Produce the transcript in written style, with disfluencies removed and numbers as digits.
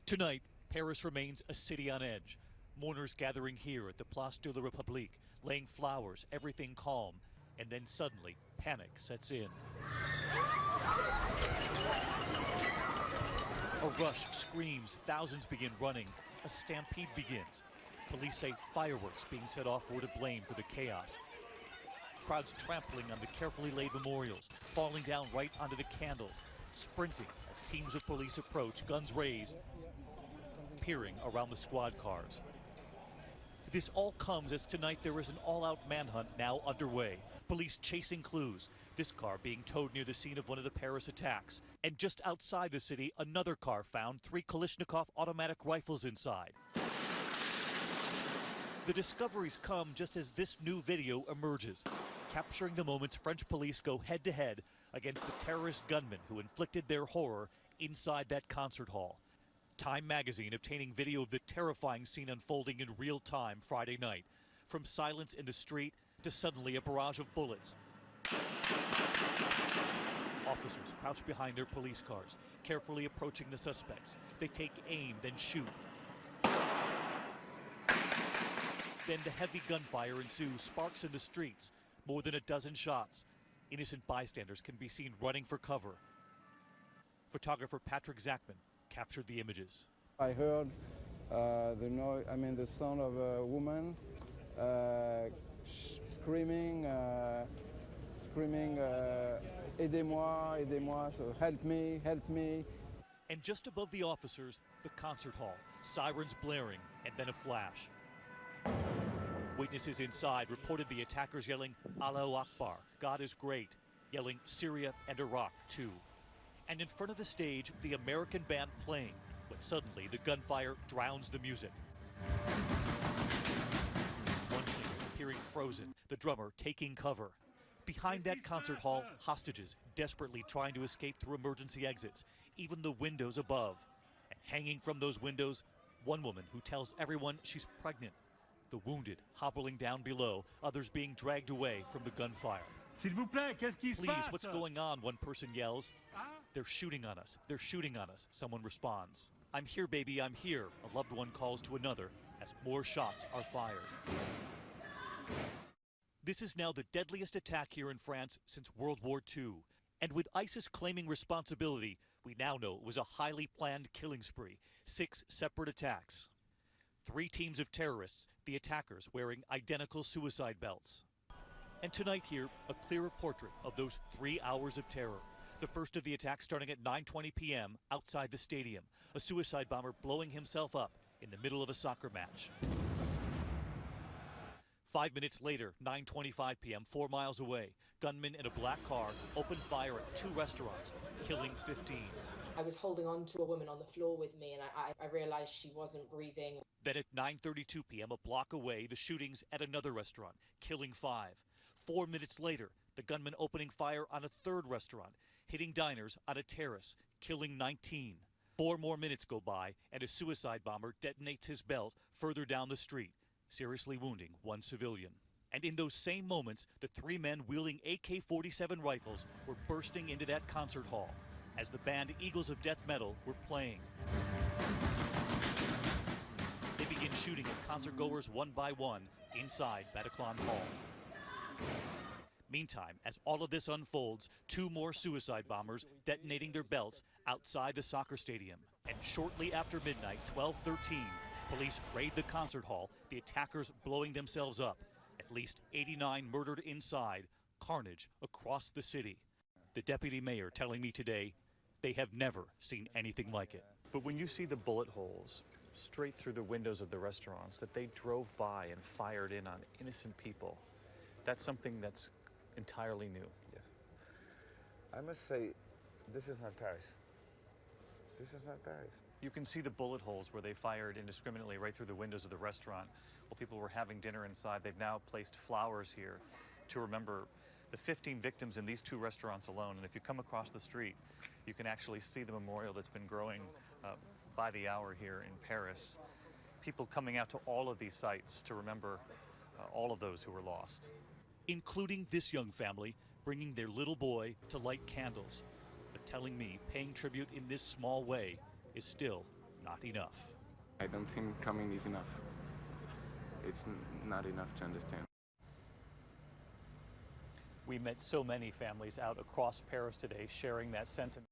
Tonight, Paris remains a city on edge. Mourners gathering here at the Place de la République, laying flowers, everything calm, and then suddenly, panic sets in. A rush screams, thousands begin running, a stampede begins. Police say fireworks being set off were to blame for the chaos. Crowds trampling on the carefully laid memorials, falling down right onto the candles, sprinting as teams of police approach, guns raised, peering around the squad cars. This all comes as tonight there is an all-out manhunt now underway. Police chasing clues. This car being towed near the scene of one of the Paris attacks. And just outside the city, another car found 3 Kalashnikov automatic rifles inside. The discoveries come just as this new video emerges, capturing the moments French police go head-to-head against the terrorist gunmen who inflicted their horror inside that concert hall. Time magazine obtaining video of the terrifying scene unfolding in real time Friday night. From silence in the street to suddenly a barrage of bullets. Officers crouch behind their police cars, carefully approaching the suspects. They take aim, then shoot. Then the heavy gunfire ensues, sparks in the streets. More than a dozen shots. Innocent bystanders can be seen running for cover. Photographer Patrick Zachman captured the images. I heard the sound of a woman screaming, aidez-moi, aidez-moi, so help me, help me. And just above the officers, the concert hall, sirens blaring, and then a flash. Witnesses inside reported the attackers yelling, Allahu Akbar, God is great, yelling Syria and Iraq too. And in front of the stage, the American band playing, but suddenly the gunfire drowns the music. One singer appearing frozen, the drummer taking cover. Behind that concert hall, hostages desperately trying to escape through emergency exits, even the windows above. And hanging from those windows, one woman who tells everyone she's pregnant. The wounded hobbling down below, others being dragged away from the gunfire. S'il vous plaît, qu'est-ce qui se passe? Please, what's going on? One person yells. They're shooting on us. They're shooting on us, someone responds. I'm here, baby, I'm here, a loved one calls to another as more shots are fired. This is now the deadliest attack here in France since World War II. And with ISIS claiming responsibility, we now know it was a highly planned killing spree. 6 separate attacks. 3 teams of terrorists, the attackers wearing identical suicide belts. And tonight here, a clearer portrait of those 3 hours of terror. The first of the attacks starting at 9:20 p.m. outside the stadium. A suicide bomber blowing himself up in the middle of a soccer match. 5 minutes later, 9:25 p.m., 4 miles away, gunmen in a black car opened fire at 2 restaurants, killing 15. I was holding on to a woman on the floor with me, and I realized she wasn't breathing. Then at 9:32 p.m., a block away, the shootings at another restaurant, killing 5. 4 minutes later, the gunman opening fire on a 3rd restaurant, hitting diners on a terrace, killing 19. 4 more minutes go by, and a suicide bomber detonates his belt further down the street, seriously wounding 1 civilian. And in those same moments, the 3 men wielding AK-47 rifles were bursting into that concert hall as the band Eagles of Death Metal were playing. They begin shooting at concertgoers one by one inside Bataclan Hall. Meantime, as all of this unfolds, 2 more suicide bombers detonating their belts outside the soccer stadium. And shortly after midnight, 12:13, police raid the concert hall, the attackers blowing themselves up. At least 89 murdered inside, carnage across the city. The deputy mayor telling me today they have never seen anything like it. But when you see the bullet holes straight through the windows of the restaurants that they drove by and fired in on innocent people, that's something that's entirely new. Yes. I must say, this is not Paris. This is not Paris. You can see the bullet holes where they fired indiscriminately right through the windows of the restaurant while people were having dinner inside. They've now placed flowers here to remember the 15 victims in these 2 restaurants alone. And if you come across the street, you can actually see the memorial that's been growing by the hour here in Paris. People coming out to all of these sites to remember all of those who were lost. Including this young family, bringing their little boy to light candles, but telling me paying tribute in this small way is still not enough. I don't think coming is enough. It's not enough to understand. We met so many families out across Paris today sharing that sentiment.